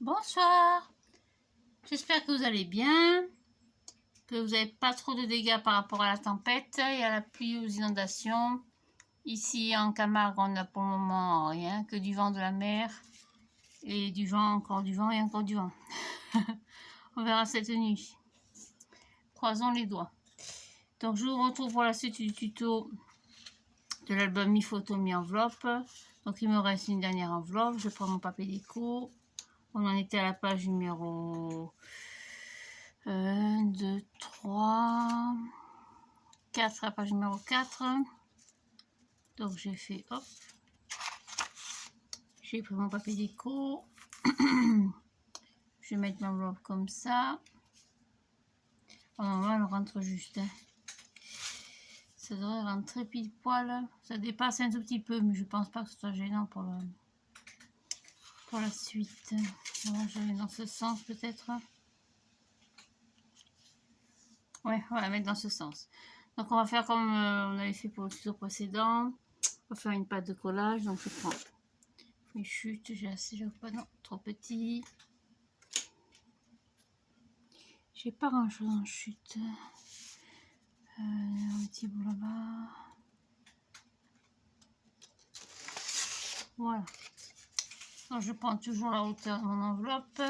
Bonsoir, j'espère que vous allez bien, que vous n'avez pas trop de dégâts par rapport à la tempête et à la pluie, aux inondations. Ici en Camargue, on n'a pour le moment rien, que du vent de la mer et du vent, encore du vent et encore du vent. On verra cette nuit. Croisons les doigts. Donc je vous retrouve pour la suite du tuto de l'album mi-photo mi-enveloppe. Donc il me reste une dernière enveloppe, je prends mon papier déco. On en était à la page numéro 1, 2, 3, 4, la page numéro 4. Donc j'ai fait, hop, j'ai pris mon papier déco. Je vais mettre l'enveloppe comme ça. Oh, normalement, elle rentre juste. Hein. Ça devrait rentrer pile poil. Ça dépasse un tout petit peu, mais je pense pas que ce soit gênant pour la suite. Voilà, je vais dans ce sens peut-être. Ouais, on va la mettre dans ce sens. Donc on va faire comme on avait fait pour le tuto précédent. On va faire une pâte de collage. Donc je prends mes chutes. J'ai assez, je pas, non, trop petit. J'ai pas grand chose en chute. Un petit bout là-bas. Voilà. Donc je prends toujours la hauteur de mon enveloppe.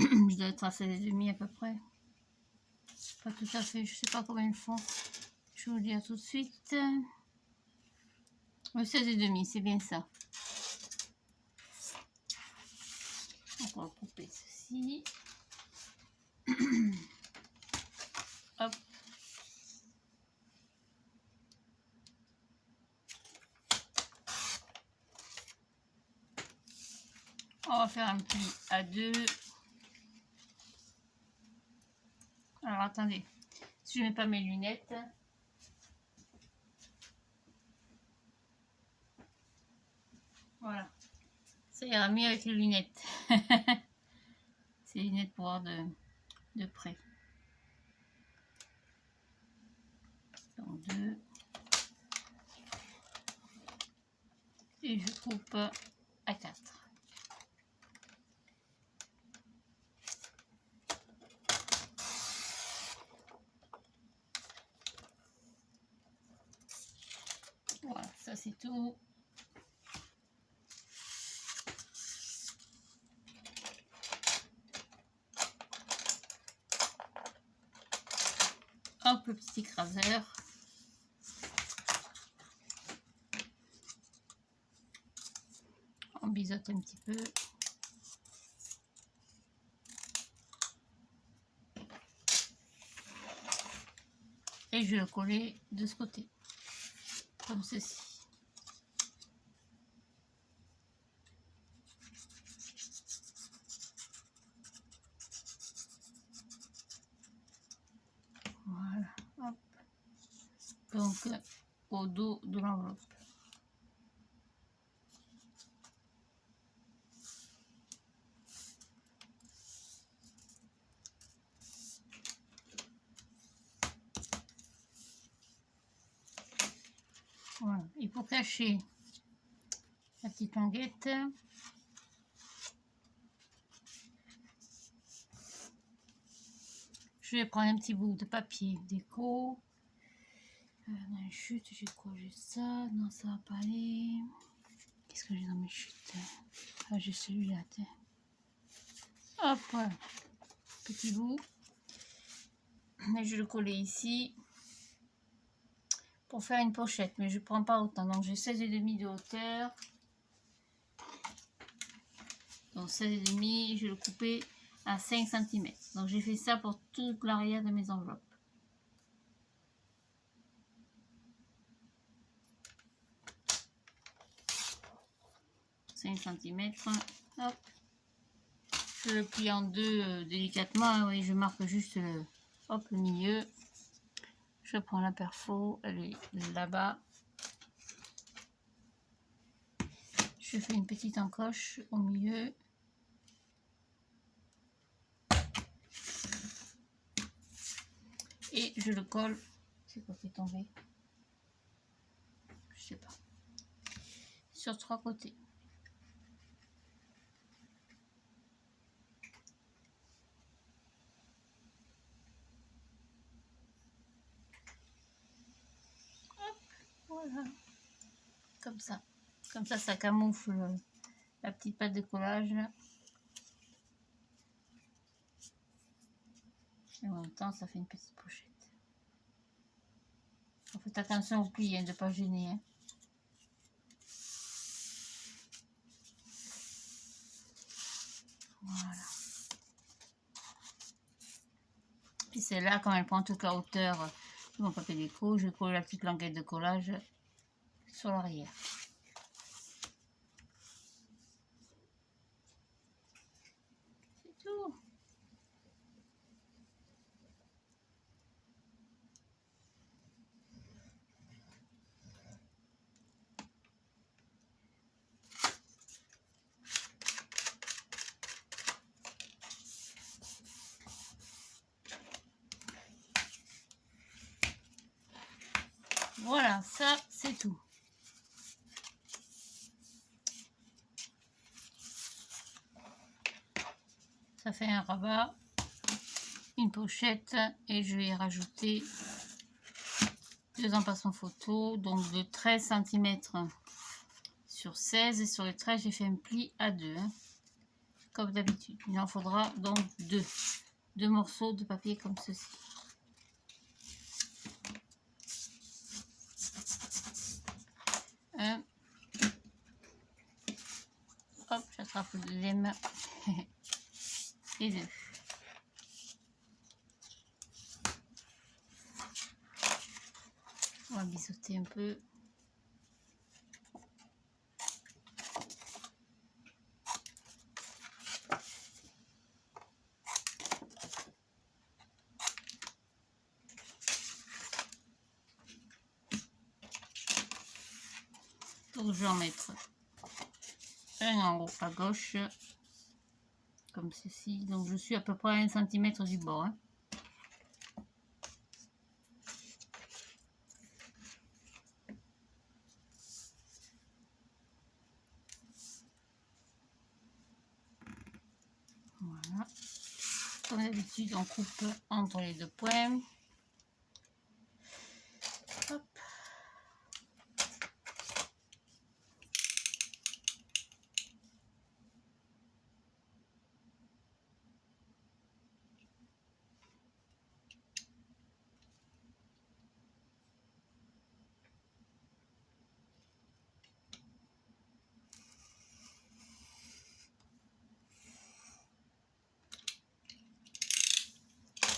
Je dois être à 16,5 à peu près. Pas tout à fait, je sais pas combien ils font. Je vous le dis tout de suite. 16,5, c'est bien ça. Donc on va couper ceci. Hop. On va faire un pli à 2. Alors attendez, si je mets pas mes lunettes. Voilà. Ça ira mieux avec les lunettes. C'est les lunettes pour voir de près. Donc 2. Et je coupe à 4. Voilà, ça c'est tout. Hop, le petit écraseur. On biseaute un petit peu. Et je vais le coller de ce côté, comme ceci. Voilà, hop. Donc, au dos de l'enveloppe. Voilà. Et pour cacher la petite languette, je vais prendre un petit bout de papier déco. Dans les chutes, j'ai quoi? J'ai ça. Non, ça va pas aller. Qu'est-ce que j'ai dans mes chutes? Ah, j'ai celui-là. Hop, voilà. Petit bout. Et je vais le coller ici pour faire une pochette, mais je prends pas autant. Donc j'ai 16,5 de hauteur. Donc 16,5, je vais le couper à 5 cm. Donc j'ai fait ça pour toute l'arrière de mes enveloppes. 5 cm. Hop. Je le plie en deux délicatement. Oui, je marque juste hop, le milieu. Je prends la perfo, elle est là-bas. Je fais une petite encoche au milieu. Et je le colle. C'est quoi qui est tombé? Je sais pas. Sur 3 côtés. Voilà. Comme ça. Comme ça camoufle la petite pâte de collage. Et en même temps, ça fait une petite pochette. Faites attention au pli, hein, de ne pas gêner. Hein. Voilà. Et celle-là, quand elle prend toute la hauteur de mon papier déco, je colle la petite languette de collage sur l'arrière. C'est tout. Voilà, ça c'est tout. Ça fait un rabat, une pochette et je vais rajouter 2 empattements photo, donc de 13 cm sur 16 et sur les 13 j'ai fait un pli à 2. Hein, comme d'habitude. Il en faudra donc 2 morceaux de papier comme ceci. Un. Hop, j'attrape les mains. Et 2. On va biseauter un peu. Donc je vais en mettre un en haut à gauche, comme ceci. Donc je suis à peu près à 1 cm du bord. Hein. Voilà. Comme d'habitude, on coupe entre les 2 points. Hop.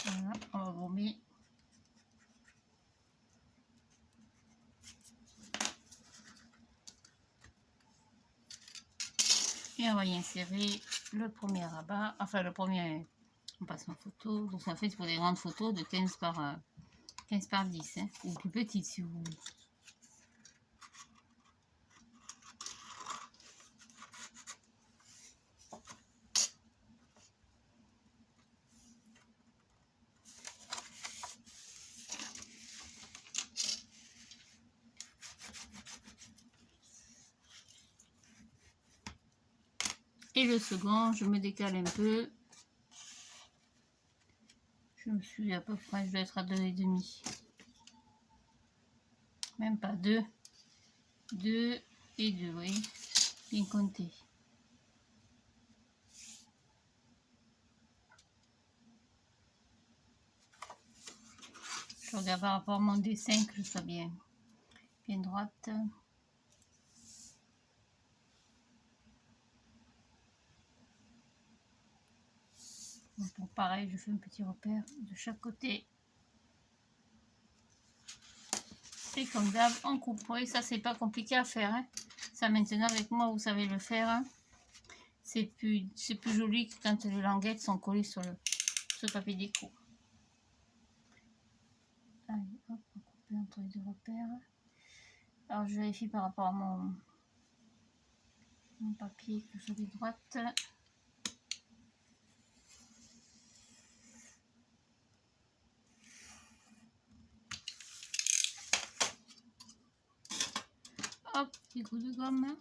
Voilà, on va gommer. Et on va y insérer le premier rabat, enfin le premier emplacement photo. Donc ça fait pour des grandes photos de 15 par 10, hein, ou plus petites si vous voulez. Et le second, je me décale un peu. Je me suis à peu près, je dois être à 2,5. Même pas 2. 2 et 2, oui. Bien compté. Je regarde par rapport à mon dessin que je sois bien droite. Donc pareil, je fais un petit repère de chaque côté. Et comme d'hab, on coupe. Oui, ça c'est pas compliqué à faire. Hein. Ça maintenant avec moi, vous savez le faire. Hein. C'est plus joli que quand les languettes sont collées sur le papier déco. Allez, hop, on coupe entre les 2 repères. Alors je vérifie par rapport à mon papier que je soit droite. Hop, petit coup de gomme.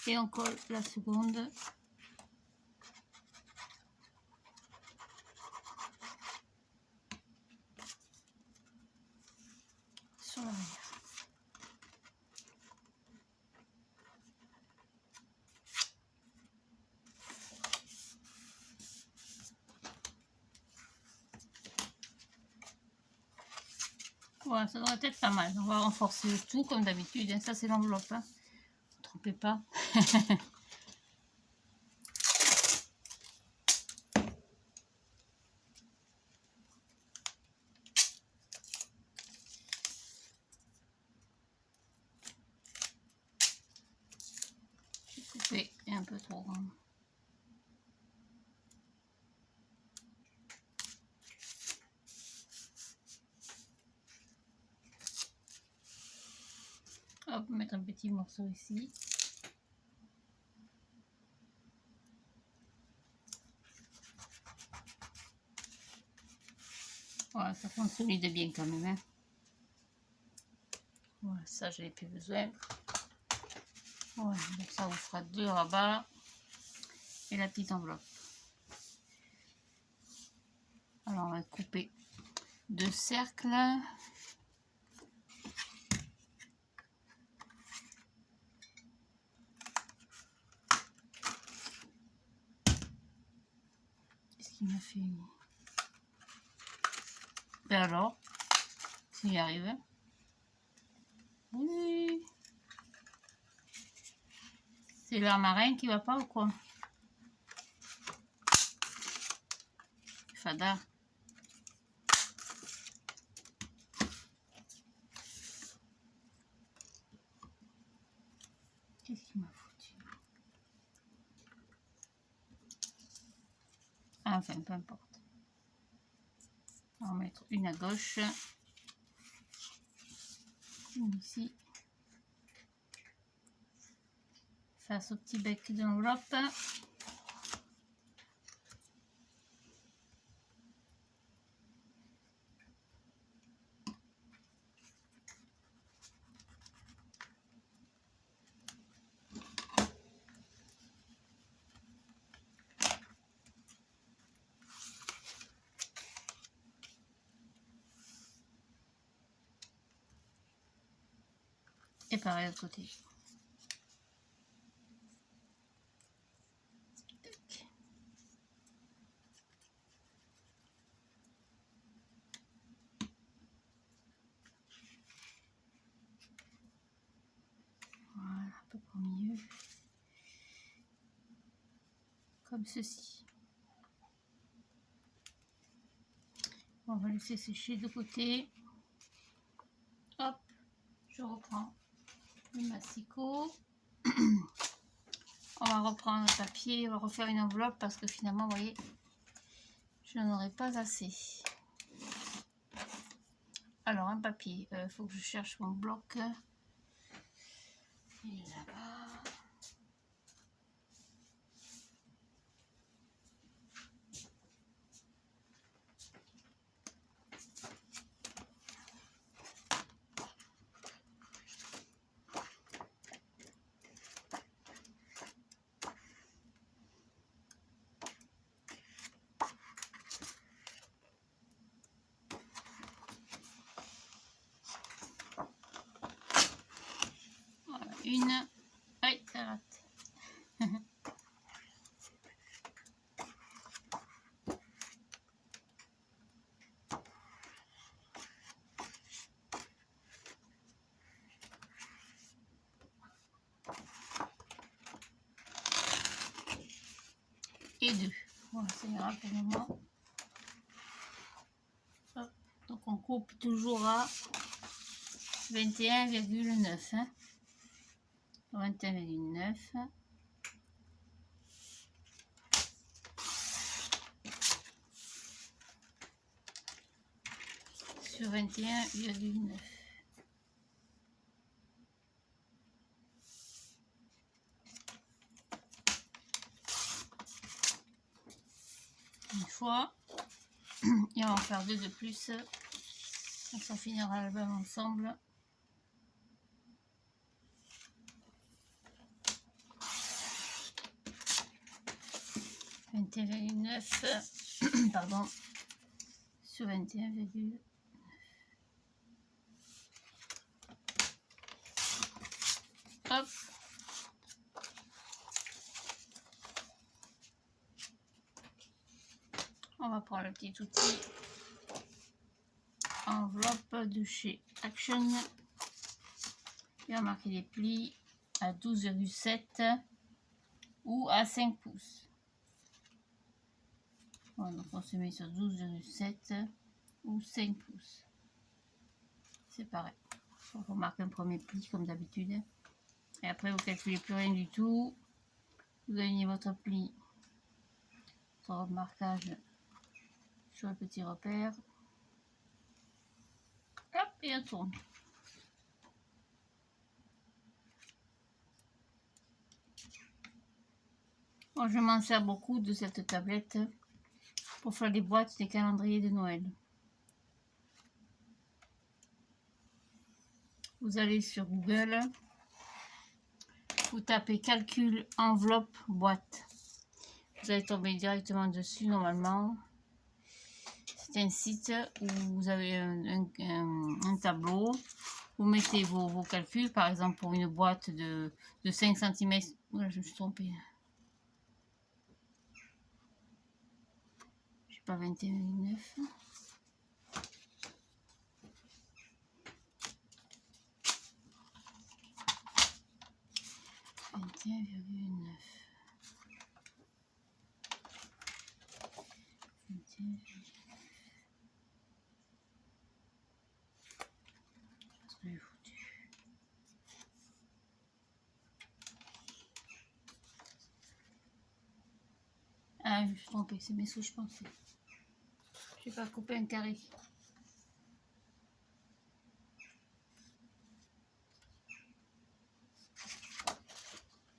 Et on colle la seconde. Voilà, ça devrait être pas mal. On va renforcer le tout comme d'habitude. Hein. Ça, c'est l'enveloppe. Hein. Ne trompez pas. J'ai coupé un peu trop grand. Hop, mettre un petit morceau ici. Voilà, ça consolide bien quand même. Hein. Voilà, ça, je n'ai plus besoin. Voilà, donc ça vous fera 2 rabats et la petite enveloppe. Alors, on va couper 2 cercles. Qu'est-ce qu'il m'a fait? Ben alors, s'il y arrive. Oui. C'est l'air marin qui va pas ou quoi? Fada. Qu'est-ce qu'il m'a foutu? Enfin, peu importe. On va en mettre une à gauche. Une ici. Face au petit bec de l'enveloppe. Et pareil de l'autre côté. Voilà, un peu au milieu. Comme ceci. On va laisser sécher de côté. Hop, je reprends le massicot. On va reprendre le papier, on va refaire une enveloppe parce que finalement, vous voyez, je n'en aurai pas assez. Alors, un papier, il faut que je cherche mon bloc. Il est là-bas. Voilà, une. Aïe, ça rate. Et 2. Voilà, ça ira pour le moment. Hop. Donc on coupe toujours à 21,9. Hein. 21,9. Sur 21,9. Une fois. Et on va en faire 2 de plus. Donc ça finira l'album ensemble. Pardon, sur 21,9. Hop. On va prendre le petit outil. enveloppe de chez Action. Il y a marqué les plis à 12,7 ou à 5 pouces. Voilà, donc on se met sur 12,7 ou 5 pouces. C'est pareil. On remarque un premier pli comme d'habitude. Et après, vous calculez plus rien du tout. Vous alignez votre pli sur votre marquage sur le petit repère. Hop, et on tourne. Moi, je m'en sers beaucoup de cette tablette pour faire des boîtes des calendriers de Noël. Vous allez sur Google, vous tapez calcul enveloppe boîte. Vous allez tomber directement dessus normalement. C'est un site où vous avez un tableau. Vous mettez vos calculs, par exemple pour une boîte de 5 cm. Voilà, je me suis trompée. Je sais pas, 21,9. Ah, je me suis trompée, c'est mes sous, je pensais. Je vais pas couper un carré.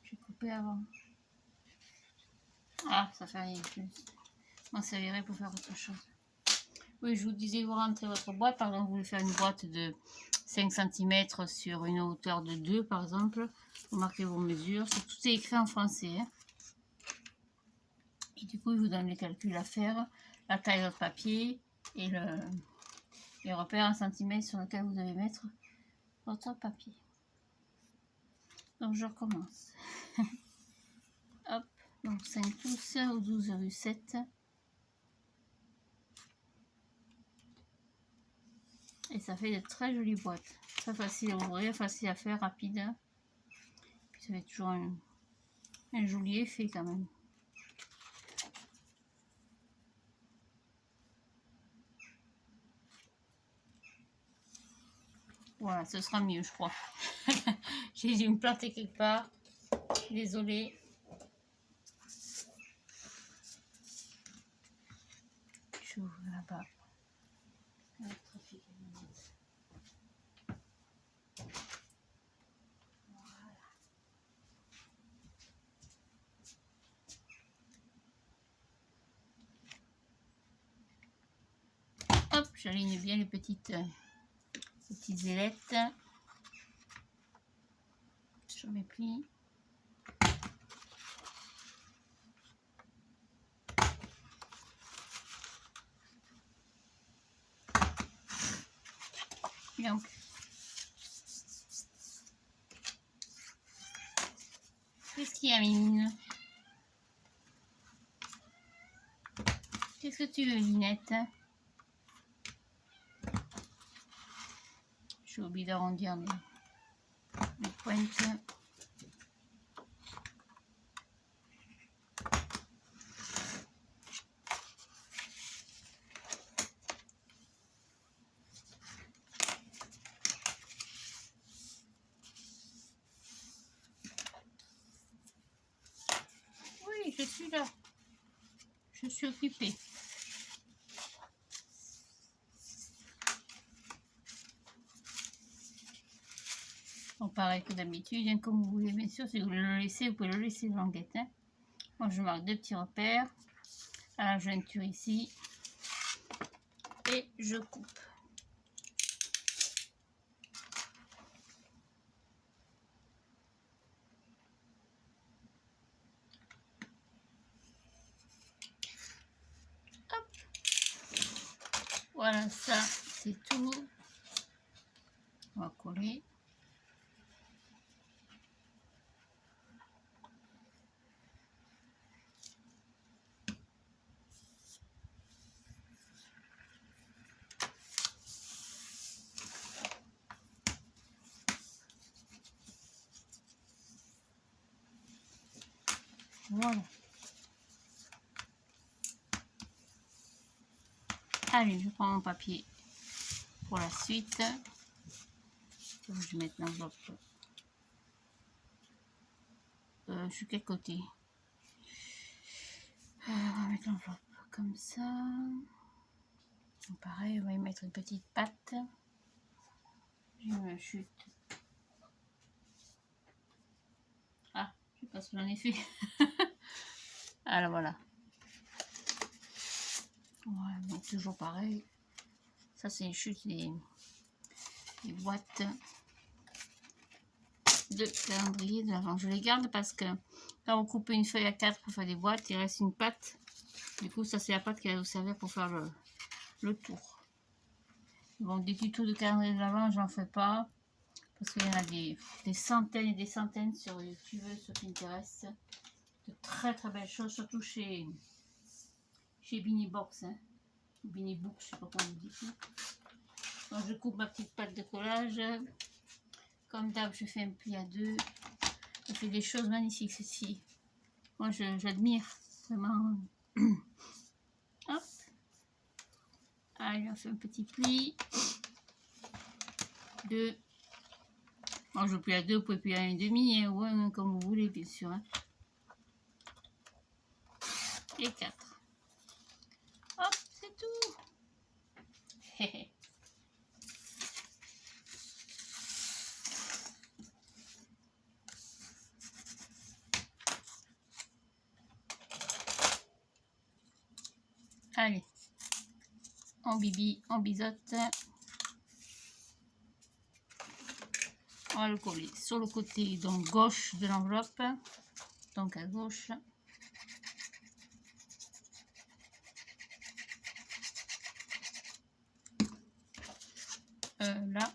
J'ai coupé avant. Ah, ça fait rien. Je m'en servirai pour faire autre chose. Oui, je vous disais, vous rentrez votre boîte. Par exemple, vous voulez faire une boîte de 5 cm sur une hauteur de 2, par exemple. Vous marquez vos mesures. Tout est écrit en français. Hein. Et du coup, il vous donne les calculs à faire, la taille de votre papier et les repères en centimètres sur lequel vous devez mettre votre papier. Donc, je recommence. Hop, donc 5 pouces ou 12,7. Et ça fait de très jolies boîtes. Très facile à ouvrir, facile à faire, rapide. Puis ça fait toujours un joli effet quand même. Voilà, ce sera mieux, je crois. J'ai dû me planter quelque part. Désolée. J'ouvre là-bas. Hop, j'aligne bien les petites ailettes sur mes plis. Donc, qu'est-ce qu'il y a, Mine? Qu'est-ce que tu veux, Linette? J'ai oublié d'arrondir les pointes. Oui, je suis là. Je suis occupée. Bon, pareil que d'habitude, hein, comme vous voulez, bien sûr, si vous voulez le laisser, vous pouvez le laisser languette. Hein. Moi, je marque 2 petits repères à la jointure ici et je coupe. Hop. Voilà, ça, c'est tout. On va coller. Voilà. Allez, je prends mon papier pour la suite. Je vais mettre l'enveloppe. Sur quel côté? On va mettre l'enveloppe comme ça. Pareil, on va y mettre une petite patte. J'ai une chute. Ah, je sais pas ce que j'en ai fait. Alors voilà. Ouais, donc toujours pareil. Ça c'est une chute des boîtes de calendrier de l'avant. Je les garde parce que quand vous coupez une feuille à 4 pour faire des boîtes, il reste une patte. Du coup, ça c'est la patte qui va vous servir pour faire le tour. Bon, des tutos de calendrier de l'avant, j'en fais pas. Parce qu'il y en a des centaines et des centaines sur YouTube, sur Pinterest. De très très belles choses, surtout chez Beanie Box. Hein. Beanie Book, je sais pas comment on dit. Donc je coupe ma petite pâte de collage. Comme d'hab, je fais un pli à 2. Je fais des choses magnifiques ceci. Moi j'admire vraiment. Hop. Allez, on fait un petit pli. 2. Moi je plie à 2, vous pouvez plier à 1,5 hein, ou un, comme vous voulez bien sûr. Hein. Et 4. Hop, c'est tout. Allez, on bibi, on bisote. On va le coller sur le côté donc gauche de l'enveloppe, donc à gauche. Là.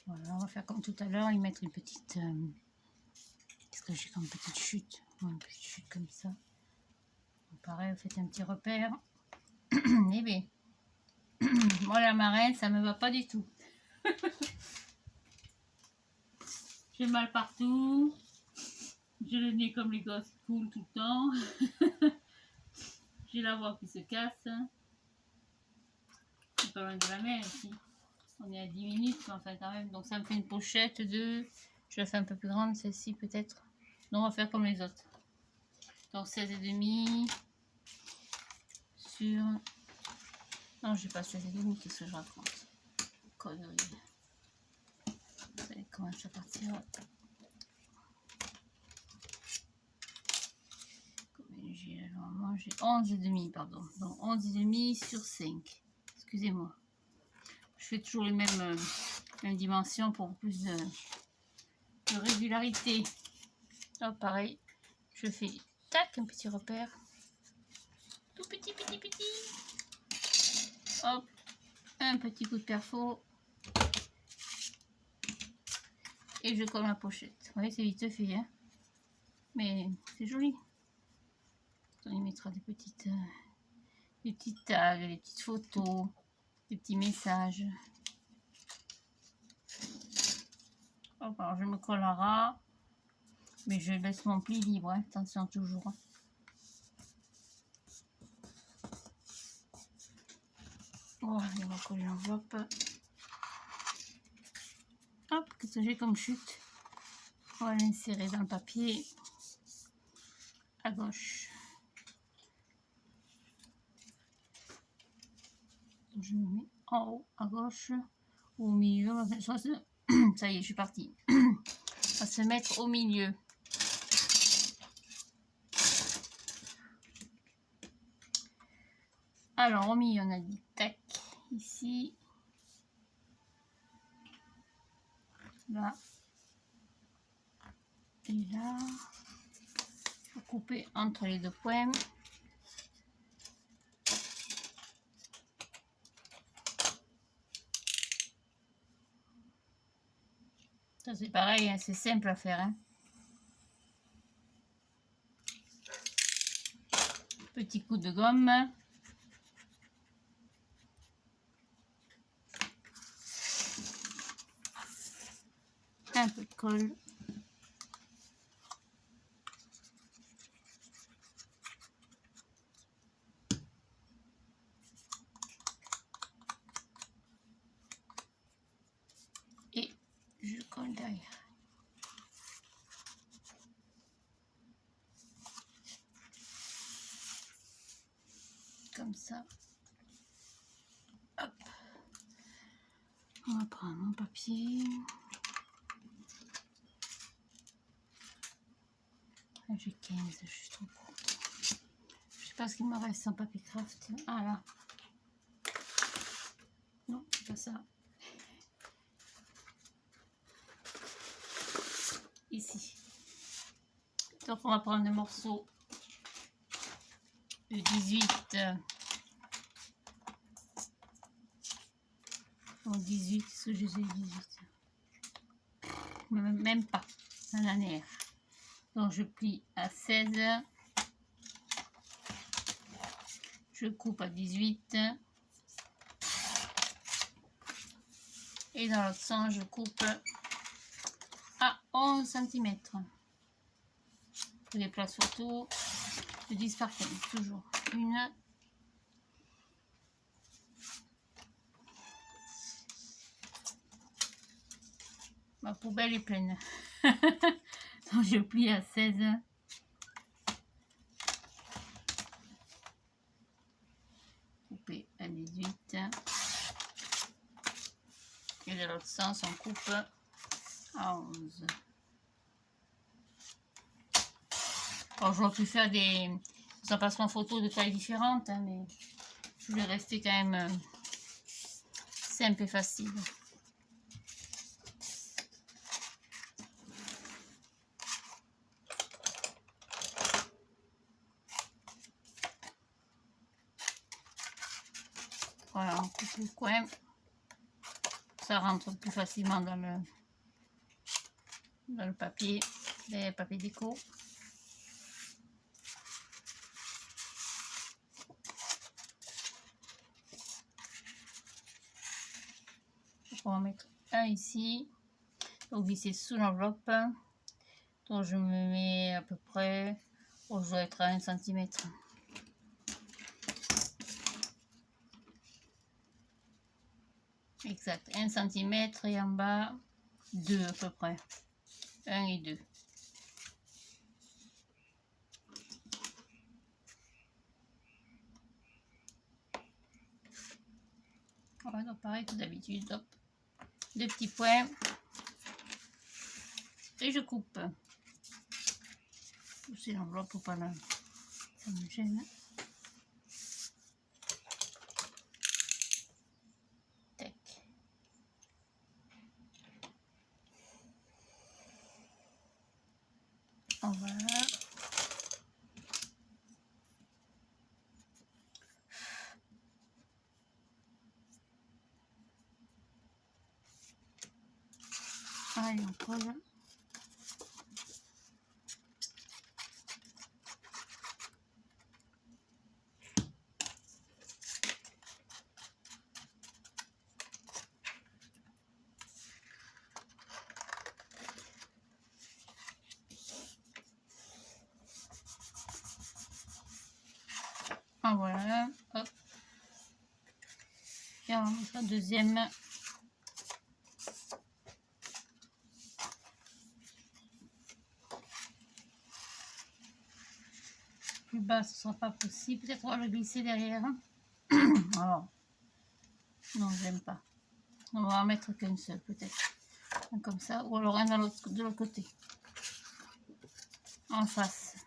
Voilà, on va faire comme tout à l'heure, y mettre une petite... Qu'est-ce que j'ai comme petite chute? Une petite chute comme ça. Donc, pareil, vous faites un petit repère. Eh bien, moi la marraine, ça me va pas du tout. J'ai mal partout. J'ai le nez comme les gosses qui coulent tout le temps. J'ai la voix qui se casse. C'est pas loin de la mer ici. On est à 10 minutes, mais enfin quand même. Donc ça me fait une pochette de... Je la fais un peu plus grande, celle-ci peut-être. Non, on va faire comme les autres. Donc 16,5 sur... Non, j'ai pas 16,5, qu'est-ce que je raconte? Connerie. Vous allez commencer à partir. Normalement, j'ai 11,5, pardon. Donc 11,5 sur 5. Excusez-moi. Je fais toujours les mêmes dimensions pour plus de régularité. Oh, pareil, je fais tac, un petit repère. Tout petit. Hop, un petit coup de perfo. Et je colle la pochette. Vous voyez, c'est vite fait, hein. Mais c'est joli. On y mettra des petites tags, des petites photos, des petits messages. Hop, alors je me colle un ras. Mais je laisse mon pli libre, hein. Attention toujours. Voilà, on va coller l'enveloppe. Hop, qu'est-ce que j'ai comme chute? On va l'insérer dans le papier à gauche. Je me mets en haut à gauche ou au milieu. Ça y est, je suis partie. On va se mettre au milieu. Alors, au milieu, on a dit tac, ici, là, et là. Il faut couper entre les deux points. Ça, c'est pareil, hein, c'est simple à faire. Hein. Petit coup de gomme. Un peu de colle. Et je colle derrière. Comme ça. Hop. On va prendre mon papier. J'ai 15, je suis trop contente. Je sais pas ce qu'il me reste en papier craft. Ah là. Non, c'est pas ça. Ici. Donc on va prendre des morceaux de 18. Bon, 18, ce que j'ai 18. Même pas. Un anneau. Donc je plie à 16. Je coupe à 18. Et dans l'autre sens, je coupe à 11 cm. Les places photos de 10 par 15, toujours une. Ma poubelle est pleine. Donc je plie à 16. Couper à 18. Et de l'autre sens, on coupe à 11. Alors, j'aurais pu faire des empacements photos de tailles différentes, hein, mais je vais rester quand même simple et facile. Voilà, on coupe le coin. Ça rentre plus facilement dans le papier, les papiers déco. On va mettre un ici. Donc visser sous l'enveloppe. Donc je me mets à peu près, je dois être à 1 cm. Exact, 1 cm et en bas 2 à peu près. 1 et 2. Voilà, donc pareil que d'habitude, hop, 2 petits points. Et je coupe. Pousser l'enveloppe ou pas là, ça me gêne. Tac. Voilà. Allez, on colle. Ah, voilà, hop. Et on va mettre la deuxième. Plus bas, ce sera pas possible. Peut-être on va le glisser derrière. Alors, non, j'aime pas. On va en mettre qu'une seule, peut-être. Comme ça, ou alors un de l'autre côté. En face.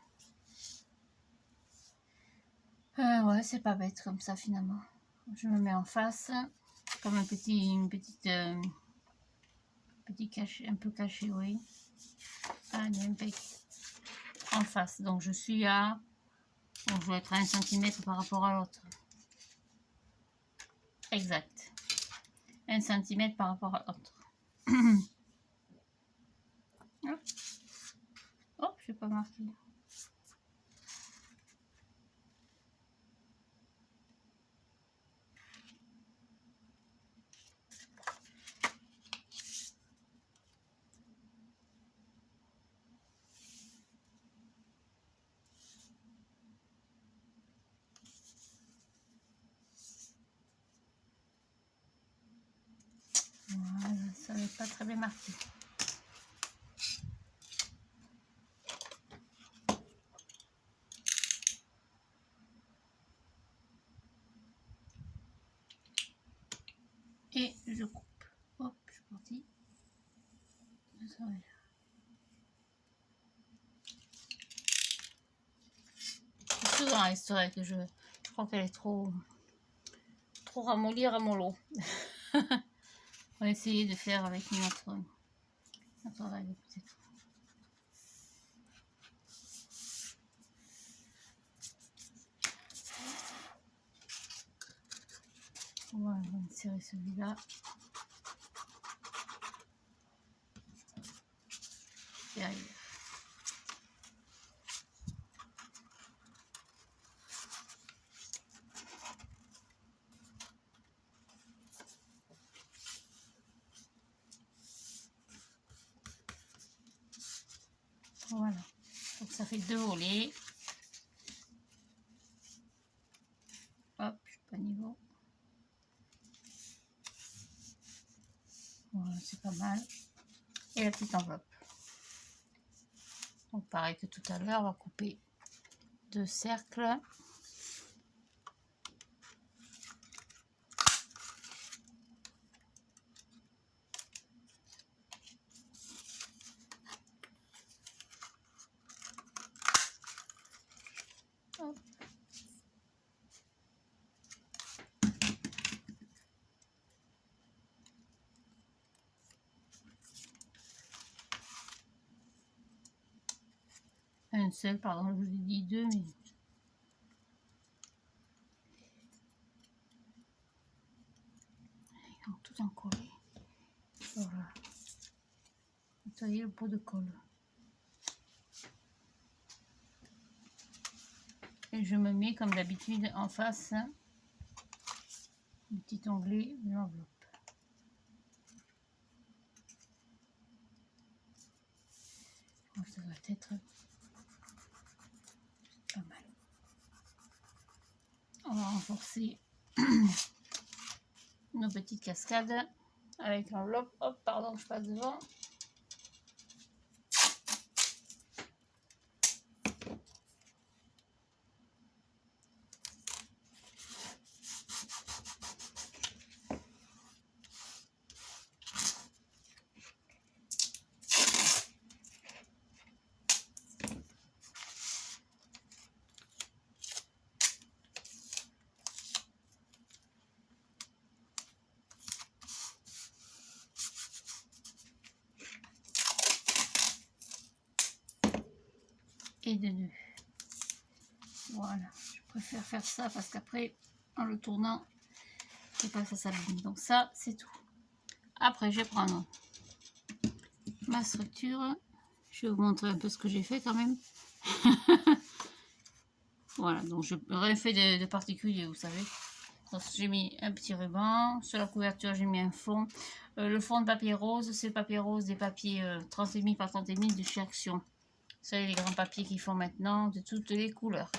Ouais, c'est pas bête comme ça finalement. Je me mets en face, comme un petit cachet, un peu caché, oui. Allez, impec. En face, donc je suis à, bon, je dois être à 1 cm par rapport à l'autre. Exact. 1 cm par rapport à l'autre. Hop, hop, je n'ai pas marqué. très bien marqué. Et je coupe. Hop, je suis partie. C'est tout dans la histoire que je crois qu'elle est trop ramollie, ramollo. On va essayer de faire avec notre règle peut-être. Voilà, on va insérer celui-là. Derrière. Voilà, donc ça fait 2 volets. Hop, je suis pas niveau. Voilà, c'est pas mal. Et la petite enveloppe. Donc pareil que tout à l'heure, on va couper 2 cercles. Hop. Un seul, pardon, je vous ai dit 2, mais ils ont tout encollé. Voilà. Nettoyer le pot de colle. Et je me mets comme d'habitude en face du petit onglet de l'enveloppe. Ça va être pas mal. On va renforcer nos petites cascades avec l'enveloppe. Hop, pardon, je passe devant. Et de 2. Voilà, je préfère faire ça parce qu'après, en le tournant, je sais pas que ça s'abîme. Donc ça, c'est tout. Après, je vais prendre ma structure. Je vais vous montrer un peu ce que j'ai fait quand même. Voilà, donc je n'ai rien fait de particulier, vous savez. J'ai mis un petit ruban. Sur la couverture, j'ai mis un fond. Le fond de papier rose, c'est le papier rose des papiers 30,5 par 30,5 de chez Action. Vous savez, les grands papiers qu'ils font maintenant de toutes les couleurs.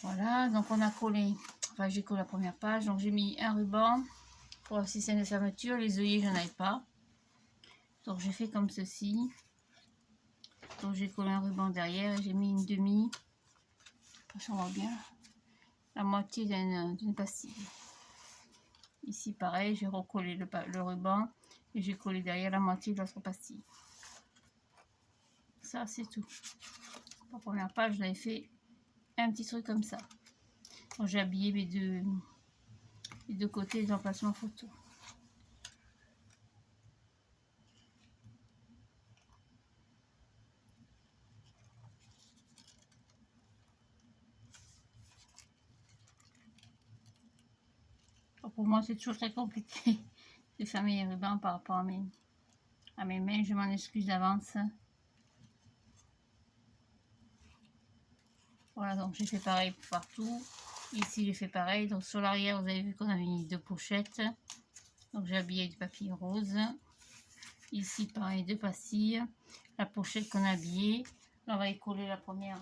Voilà, donc on a collé, enfin j'ai collé la première page, donc j'ai mis un ruban pour le système de fermeture. Les œillets, je n'en avais pas. Donc j'ai fait comme ceci. Donc j'ai collé un ruban derrière et j'ai mis une demi, ça va bien, la moitié d'une pastille. Ici pareil, j'ai recollé le ruban et j'ai collé derrière la moitié de l'autre pastille. Ça c'est tout. Pour la première page, j'avais fait un petit truc comme ça. J'ai habillé les deux côtés des emplacements photo. Pour moi, c'est toujours très compliqué de fermer les rubans par rapport à mes mains. Je m'en excuse d'avance. Voilà, donc j'ai fait pareil partout. Ici, j'ai fait pareil. Donc sur l'arrière, vous avez vu qu'on avait mis 2 pochettes. Donc j'ai habillé du papier rose. Ici, pareil, 2 pastilles. La pochette qu'on a habillée. Là, on va y coller la première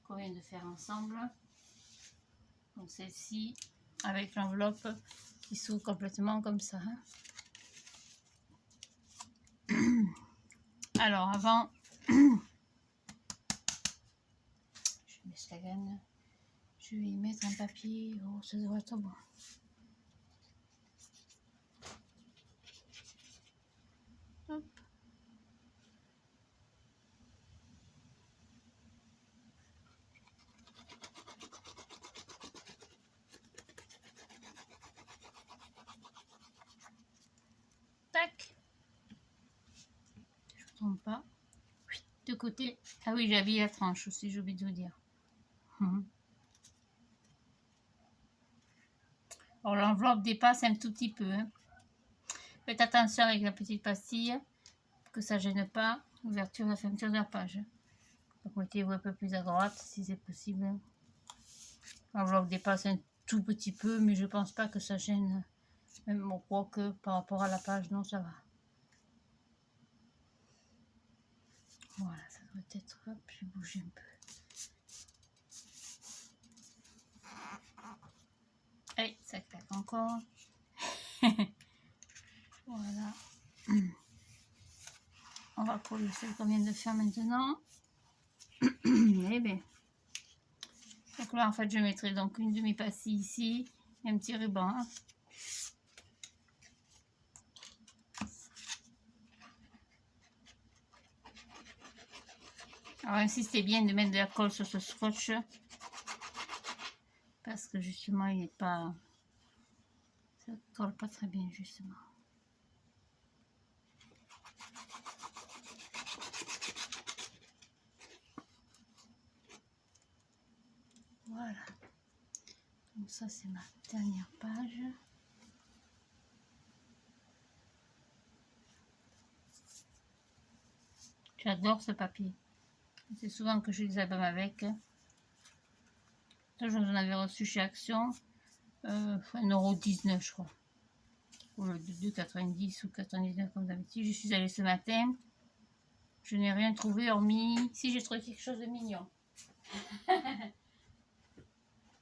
qu'on vient de faire ensemble. Donc celle-ci, avec l'enveloppe qui s'ouvre complètement comme ça. Alors, avant, je baisse la gaine. Je vais y mettre un papier. Oh, ça devrait être bon. Hop. Tac. Je ne me trompe pas. De côté. Ah oui, j'ai habillé la tranche aussi, j'ai oublié de vous dire. Alors, l'enveloppe dépasse un tout petit peu. Hein. Faites attention avec la petite pastille, que ça ne gêne pas l'ouverture et la fermeture de la page. Donc, mettez-vous un peu plus à droite si c'est possible. L'enveloppe dépasse un tout petit peu, mais je pense pas que ça gêne. Même au crois que par rapport à la page, non, ça va. Voilà, ça doit être... Hop, j'ai bougé un peu. Allez, ça claque encore. Voilà. On va coller celle qu'on vient de faire maintenant. Eh bien. Donc là, en fait, je mettrai donc une demi-pastille ici et un petit ruban. Hein. Alors, insistez bien de mettre de la colle sur ce scotch parce que justement, il n'est pas... Ça colle pas très bien, justement. Voilà. Donc ça, c'est ma dernière page. J'adore ce papier. C'est souvent que je les abîme avec. Ça, j'en avais reçu chez Action. 1,19 € je crois. Au lieu de 2,90 ou 99 comme d'habitude. Je suis allée ce matin. Je n'ai rien trouvé hormis... Si, j'ai trouvé quelque chose de mignon.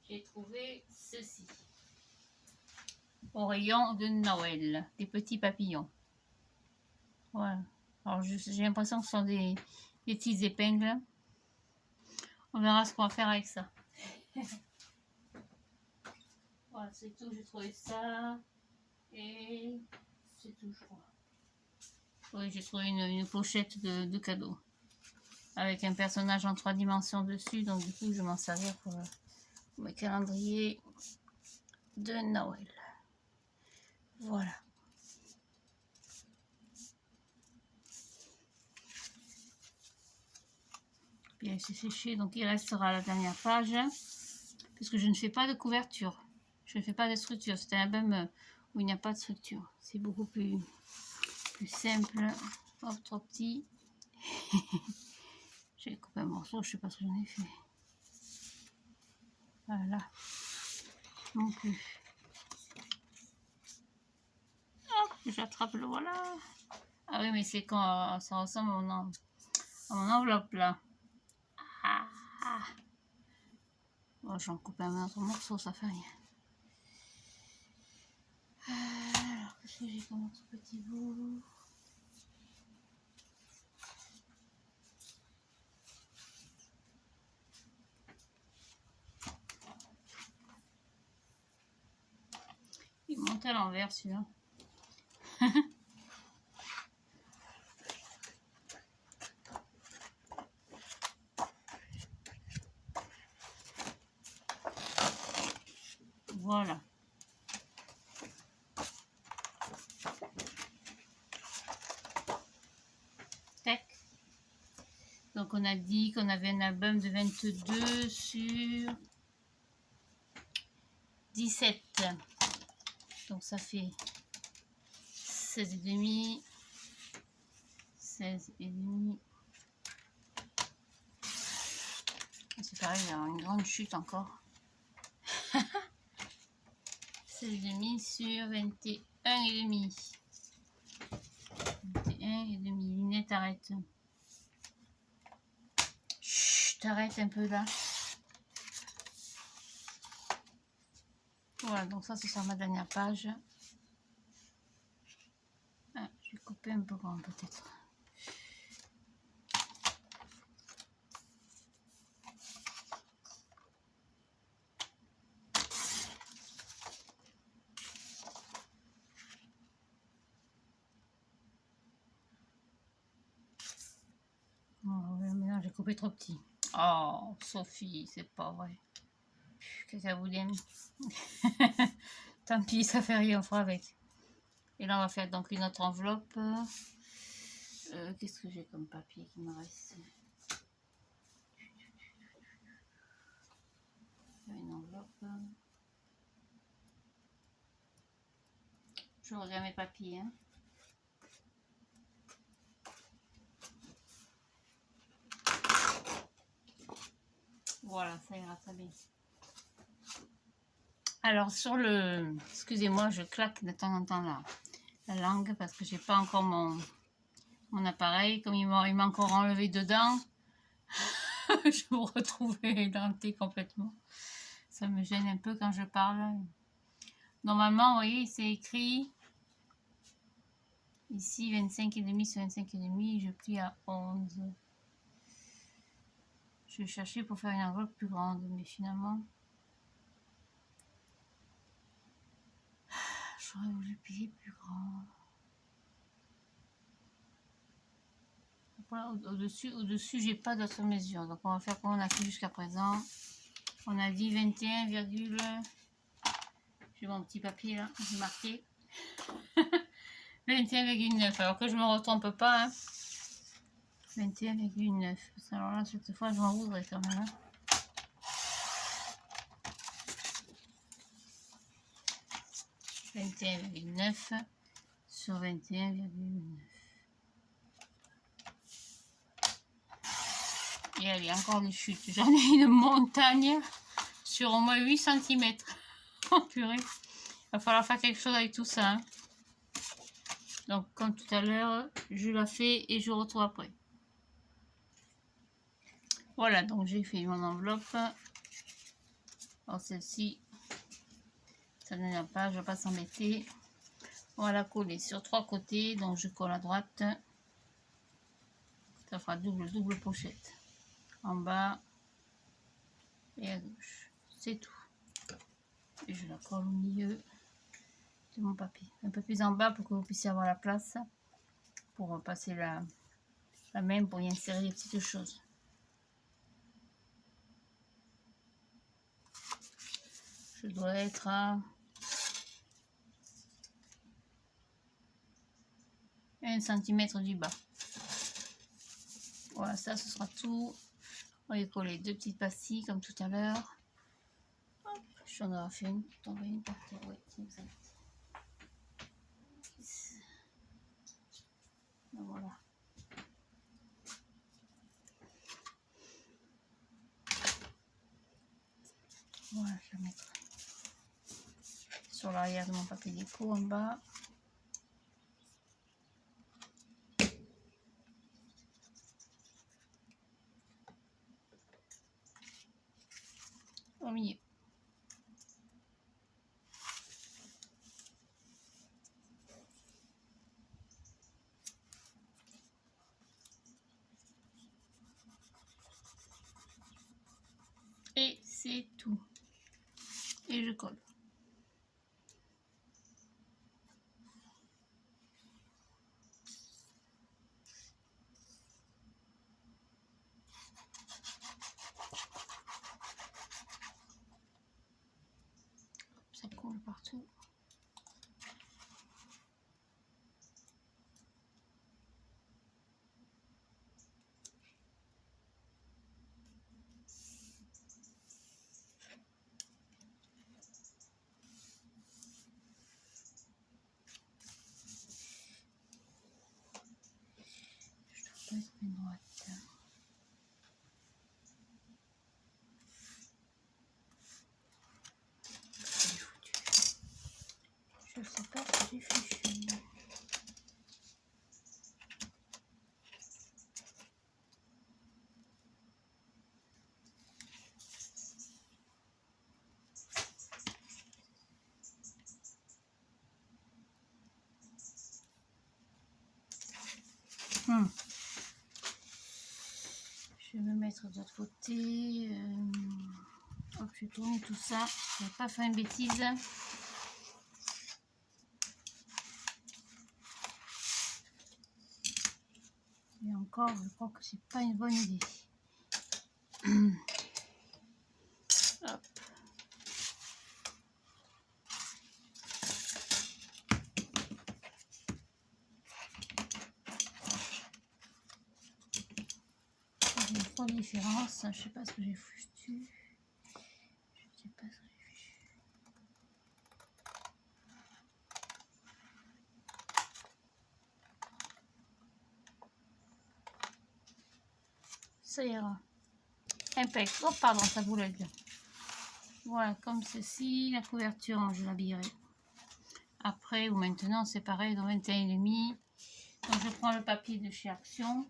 J'ai trouvé ceci. Au rayon de Noël. Des petits papillons. Voilà. Alors, j'ai l'impression que ce sont des petites épingles. On verra ce qu'on va faire avec ça. Voilà, c'est tout. J'ai trouvé ça. Et c'est tout, je crois. Oui, j'ai trouvé une pochette de cadeaux. Avec un personnage en 3 dimensions dessus. Donc, du coup, je m'en servir pour mes calendriers de Noël. Voilà. Bien, c'est séché. Donc, il restera la dernière page. Puisque je ne fais pas de couverture. Je ne fais pas de structure. C'est un album où il n'y a pas de structure. C'est beaucoup plus simple. Hop, trop petit. J'ai coupé un morceau, je ne sais pas ce que j'en ai fait. Voilà. Non plus. Hop, j'attrape le voilà. Ah oui, mais c'est quand ça ressemble à mon enveloppe là. Ah. Bon, j'en coupe un autre morceau, ça fait rien. Alors, qu'est-ce que j'ai comme autre petit bout? Il monte à l'envers celui-là. Voilà. Tac. Donc on a dit qu'on avait un album de 22 sur 17. Donc ça fait 16,5. 16,5. C'est pareil, il y a une grande chute encore. 16,5 sur 21,5. 21,5. Lunette, arrête. Chut, t'arrêtes un peu là. Voilà, donc ça, ce sera ma dernière page. Ah, j'ai coupé un peu grand peut-être. coupé trop petit. Oh, Sophie, c'est pas vrai. Caca boudin. Tant pis, ça fait rien, on fera avec. Et là, on va faire donc une autre enveloppe. Qu'est-ce que j'ai comme papier qui me reste? Une enveloppe. Je regarde mes papiers. Hein. Voilà, ça ira très bien. Alors sur le... Excusez-moi, je claque de temps en temps la langue parce que j'ai pas encore mon appareil. Comme il m'a encore enlevé dedans, je me retrouve édentée complètement. Ça me gêne un peu quand je parle. Normalement, vous voyez, c'est écrit ici 25,5 sur 25,5, je plie à 11. Je vais chercher pour faire une enveloppe plus grande, mais finalement... J'aurais voulu plier plus grand. Voilà, au-dessus, j'ai pas d'autres mesures. Donc, on va faire comme on a fait jusqu'à présent. On a dit 21, j'ai mon petit papier là, j'ai marqué. 21,9. Alors que je me retrompe pas. Hein. 21,9. Alors là, cette fois, je m'en voudrais quand même. Hein. « 21,9 sur 21,9. Et elle est encore des chutes. J'en ai une montagne sur au moins 8 cm. Oh purée. Il va falloir faire quelque chose avec tout ça. Hein. Donc comme tout à l'heure, je la fais et je retrouve après. Voilà, donc j'ai fait mon enveloppe. Alors celle-ci, ça ne vient pas, je ne vais pas s'embêter. On va la coller sur 3 côtés. Donc je colle à droite. Ça fera double pochette. En bas et à gauche. C'est tout. Et je la colle au milieu de mon papier. Un peu plus en bas pour que vous puissiez avoir la place pour passer la main pour y insérer les petites choses. Je dois être à 1 cm du bas. Voilà, ça ce sera tout. On va y coller 2 petites pastilles comme tout à l'heure. J'en aurai fait une, tomber une par terre. Oui, c'est exact. Voilà. Voilà, je vais mettre sur l'arrière de mon papier déco en bas. Au milieu. Et c'est tout. Et je colle. Ça colle partout. Je dois pas être une droite. Je sais pas ce que j'ai fichu. Je vais me mettre de l'autre côté. Hop, je tourne tout ça. Je n'ai pas fait une bêtise. Et encore, je crois que c'est pas une bonne idée. différence. Je sais pas ce que j'ai foutu. Je sais pas ce que j'ai foutu. Ça ira. Impec. Oh pardon, ça voulait bien. Voilà, comme ceci. La couverture, je l'habillerai après ou maintenant, c'est pareil, dans 21,5. Donc je prends le papier de chez Action.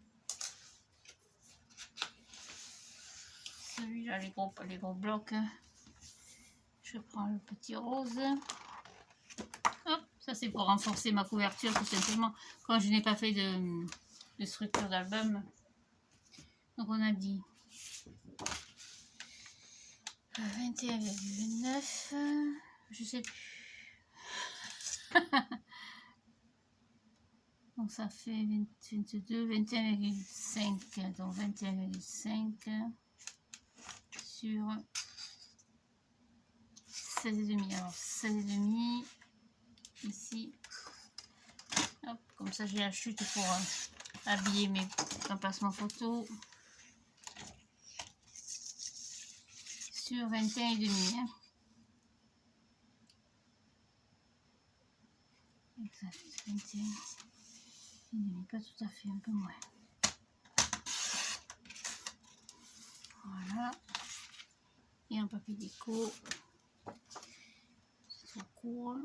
Celui-là, les gros blocs. Je prends le petit rose. Hop, ça c'est pour renforcer ma couverture tout simplement. Quand je n'ai pas fait de structure d'album. Donc on a dit 21,9. Je sais plus. Donc ça fait 22, 21,5. Donc 21,5 sur 16,5. Alors 16,5 ici. Hop, comme ça j'ai la chute pour habiller mes emplacements photo. Sur 21,5. Hein. Exact, 21. Pas tout à fait, un peu moins. Voilà. Et un papier déco. C'est trop court.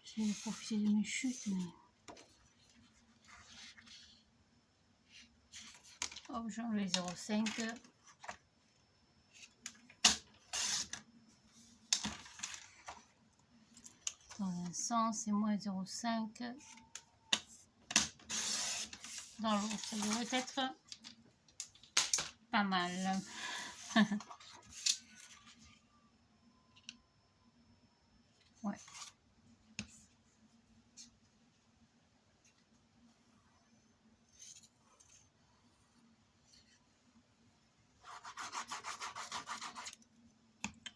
J'ai profité de mes chutes, mais... Hop, j'enlève les 0,5. Dans un sens, c'est moins 0,5. Dans l'autre, ça devrait être pas mal. Ouais.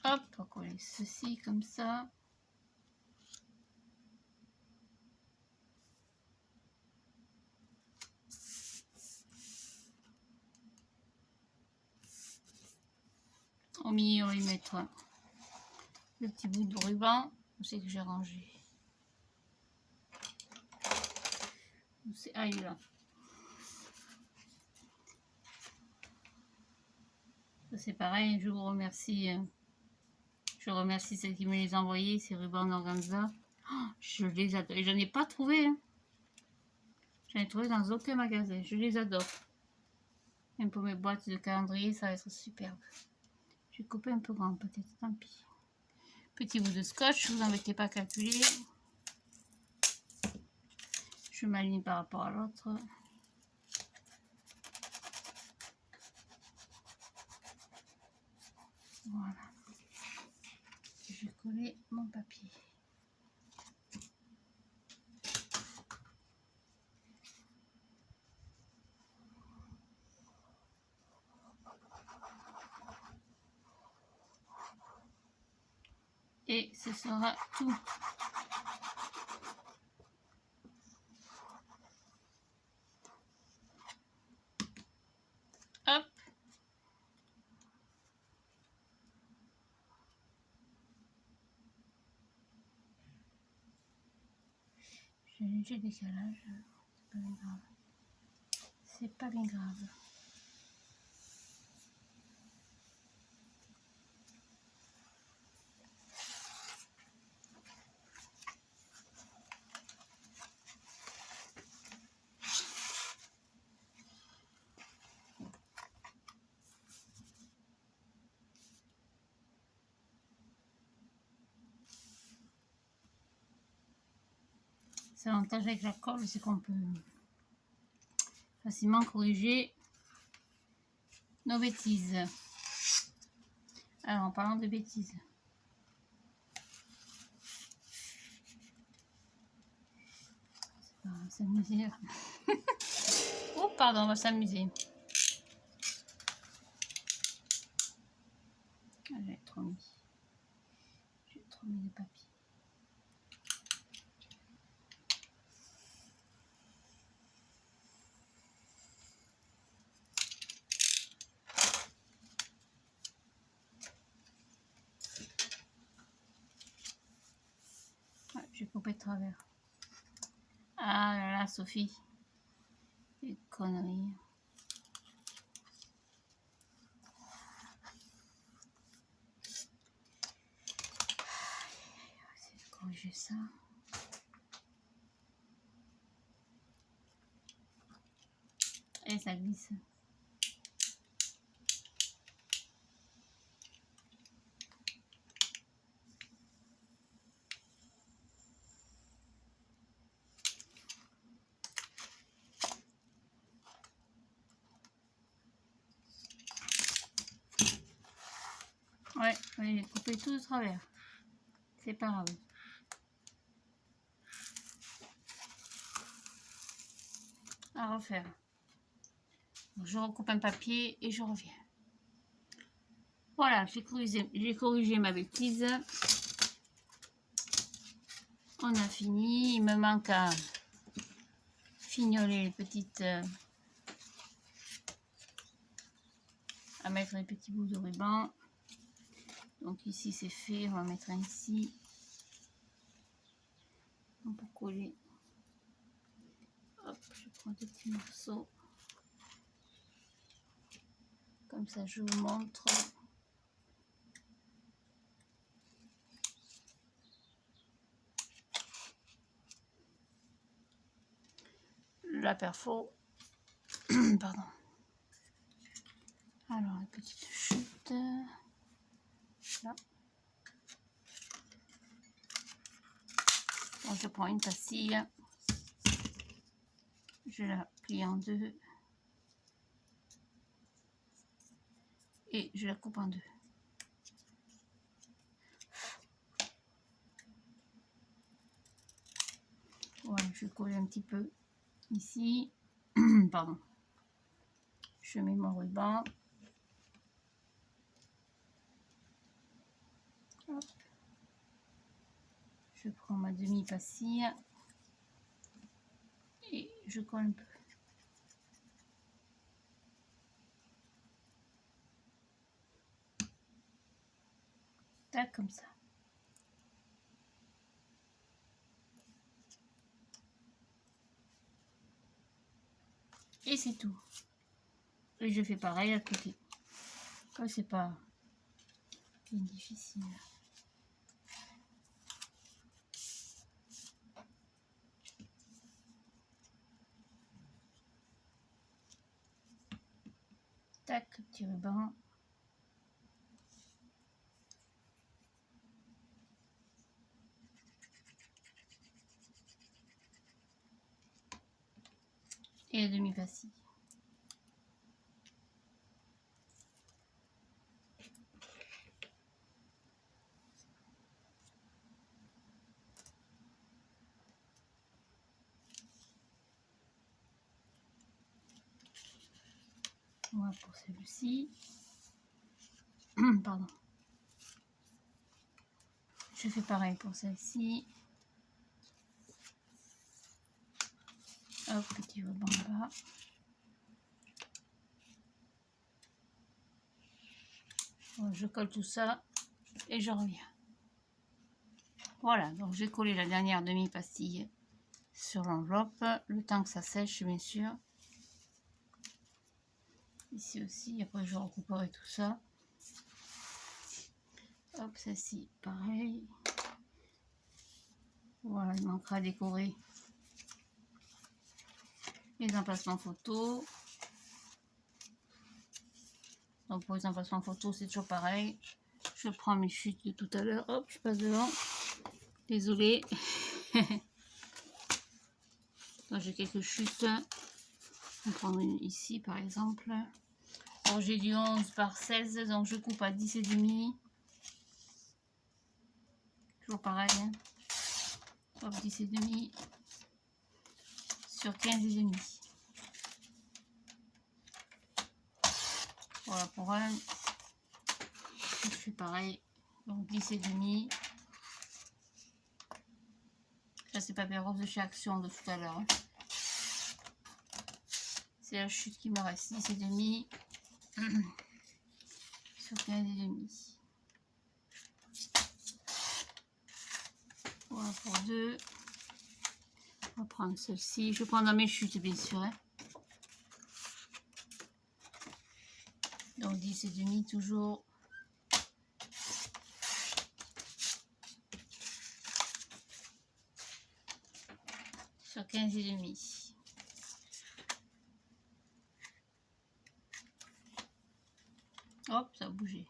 Hop, on va coller ceci comme ça. Au milieu, on va y mettre le petit bout de ruban. Où c'est que j'ai rangé? Ah, il est là. C'est pareil, je vous remercie. Je remercie celle qui me les a envoyés, ces rubans d'organza. Oh, je les adore. Et j'en ai pas trouvé. Hein. J'en ai trouvé dans aucun magasin. Je les adore. Même pour mes boîtes de calendrier, ça va être superbe. Je vais couper un peu grand, peut-être. Tant pis. Petit bout de scotch, vous n'embêtez pas à calculer. Je m'aligne par rapport à l'autre. Voilà. Je vais coller mon papier. Et ce sera tout. Hop. J'ai un léger décalage. C'est pas bien grave. C'est pas bien grave. C'est l'avantage avec la colle, c'est qu'on peut facilement corriger nos bêtises. Alors, en parlant de bêtises, on va s'amuser. Oh, pardon, on va s'amuser. Ah, j'ai trop mis. J'ai trop mis de papier. couper de travers. Ah là là, Sophie. Des conneries. On va essayer de corriger ça. Et ça glisse. Ouais, j'ai coupé tout de travers. C'est pas grave. À refaire. Donc, je recoupe un papier et je reviens. Voilà, j'ai corrigé ma bêtise. On a fini. Il me manque à fignoler les petites... à mettre les petits bouts de ruban. Donc ici c'est fait, on va mettre un ici. Pour coller. Hop, je prends des petits morceaux. Comme ça je vous montre. La perfo. Pardon. Alors, une petite chute. Là. Donc, je prends une pastille. Je la plie en deux. Et je la coupe en deux. Voilà, je vais coller un petit peu ici. Pardon. Je mets mon ruban. Hop. Je prends ma demi-pastille et je colle un peu. Tac, comme ça. Et c'est tout. Et je fais pareil à côté. C'est pas difficile. Tac, petit ruban. Et la demi-pastille. Voilà pour celui-ci. Pardon. Je fais pareil pour celle-ci. Hop, petit ruban bas. Bon, je colle tout ça et je reviens. Voilà, donc j'ai collé la dernière demi-pastille sur l'enveloppe. Le temps que ça sèche, bien sûr. Ici aussi, après je recouperai tout ça. Hop, celle-ci, pareil. Voilà, il manquera à décorer les emplacements photos. Donc pour les emplacements photos, c'est toujours pareil. Je prends mes chutes de tout à l'heure. Hop, je passe devant. Désolée. J'ai quelques chutes. On va prendre une ici par exemple. Alors j'ai du 11 par 16, donc je coupe à 10 et demi. Toujours pareil. Hein. Hop, 10 et demi sur 15 et demi. Voilà pour un. Je fais pareil. Donc 10 et demi. Ça c'est papier rose de chez Action de tout à l'heure. Hein. C'est la chute qui me reste. 10 et demi sur 15 et demi. Voilà pour 2. On va prendre celle-ci. Je vais prendre dans mes chutes, bien sûr. Hein. Donc 10,5 toujours. Sur 15,5. Hop, ça a bougé.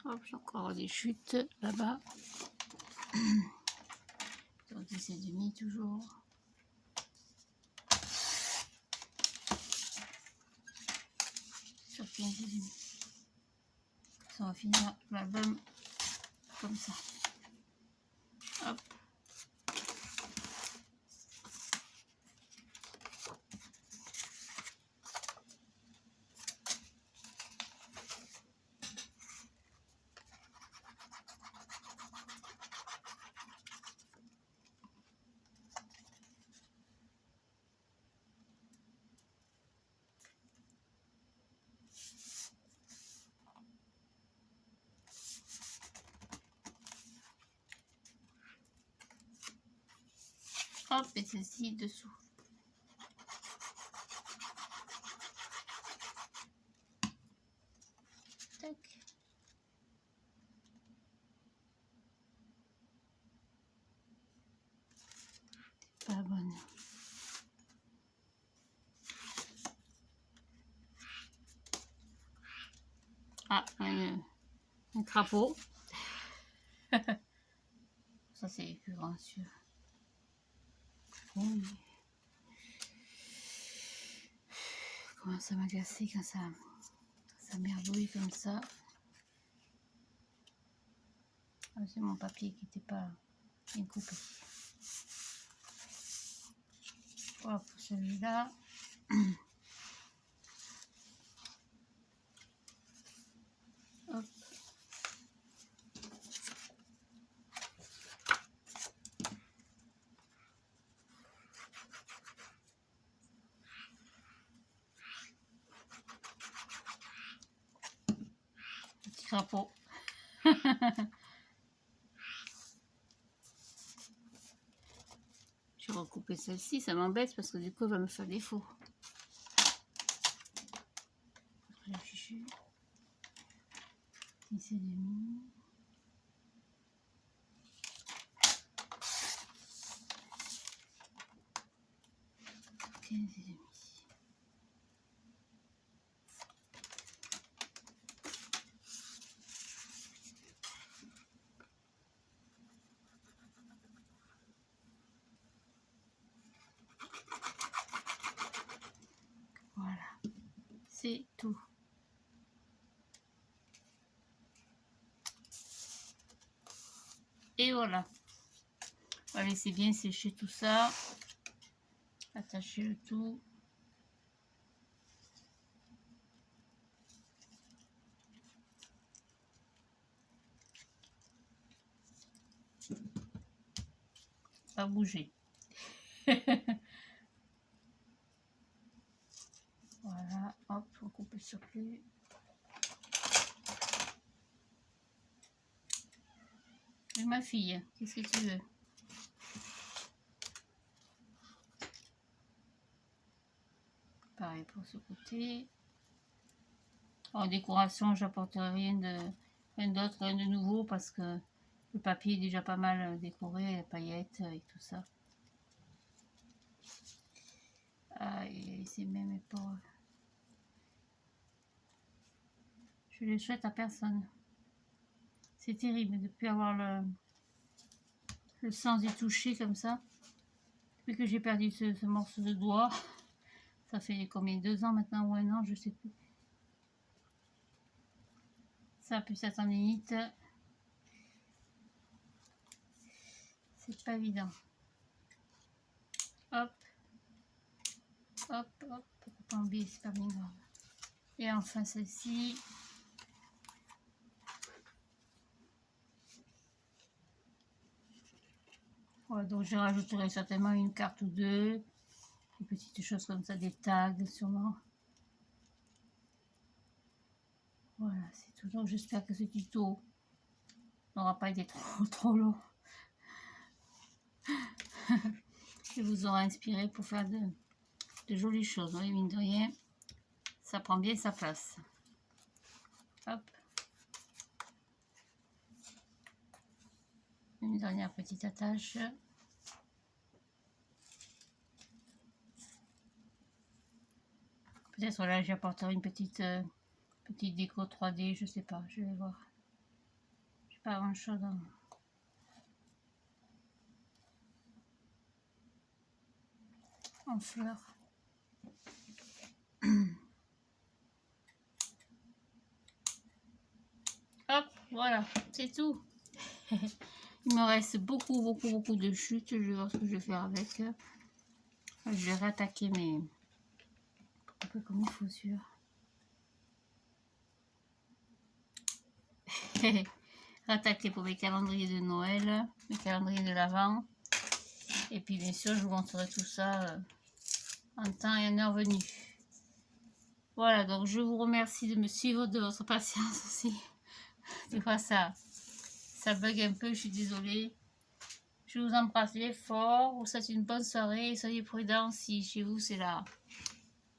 Hop, j'ai encore des chutes là-bas. Donc 10,5 toujours. Sur 15,5. Ça va finir l'album comme ça. Hop. Hop, et ceci dessous. Tac. Pas bonne. Ah, un crapaud. Ça, c'est plus grand, sûr. Oui. Comment ça m'a glacé quand ça merdouille comme ça. Ah, c'est mon papier qui n'était pas bien coupé. Voilà pour celui-là. Hop. Petit crapaud. Je vais recouper celle-ci, ça m'embête parce que du coup, elle va me faire défaut. Réfléchis. 10,5. Voilà, c'est tout. Et voilà. On va laisser bien sécher tout ça. Attacher le tout. Pas bouger. Voilà, hop, on coupe le surplus. Et ma fille, qu'est-ce que tu veux? Pareil pour ce côté. En décoration, j'apporte rien d'autre, rien de nouveau parce que le papier est déjà pas mal décoré, les paillettes et tout ça. Ah, et c'est même pas. Je le souhaite à personne. C'est terrible de ne plus avoir le sens du toucher comme ça. Depuis que j'ai perdu ce morceau de doigt, ça fait combien, 2 ans maintenant ou 1 an, je sais plus. Ça plus sa tendinite, c'est pas évident. Hop, hop, hop, pourquoi pas en biais, c'est pas bien grave. Et enfin celle-ci. Voilà, donc je rajouterai certainement une carte ou deux, des petites choses comme ça, des tags sûrement. Voilà, c'est tout. Donc j'espère que ce tuto n'aura pas été trop long. Et vous aura inspiré pour faire de jolies choses. Oui, mine de rien, ça prend bien sa place. Hop. Une dernière petite attache. Peut-être là j'apporterai une petite déco 3D, je sais pas, je vais voir. J'ai pas grand chose en fleurs. Hop, voilà, c'est tout. Il me reste beaucoup de chutes. Je vais voir ce que je vais faire avec. Je vais réattaquer mes... un peu comme une faussure. Réattaquer pour mes calendriers de Noël, mes calendriers de l'Avent. Et puis bien sûr, je vous montrerai tout ça en temps et en heure venue. Voilà, donc je vous remercie de me suivre, de votre patience aussi. Des fois ça bug un peu, je suis désolée. Je vous embrasse bien fort, vous souhaite une bonne soirée et soyez prudents si chez vous c'est la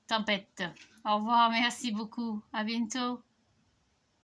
tempête. Au revoir, merci beaucoup, à bientôt.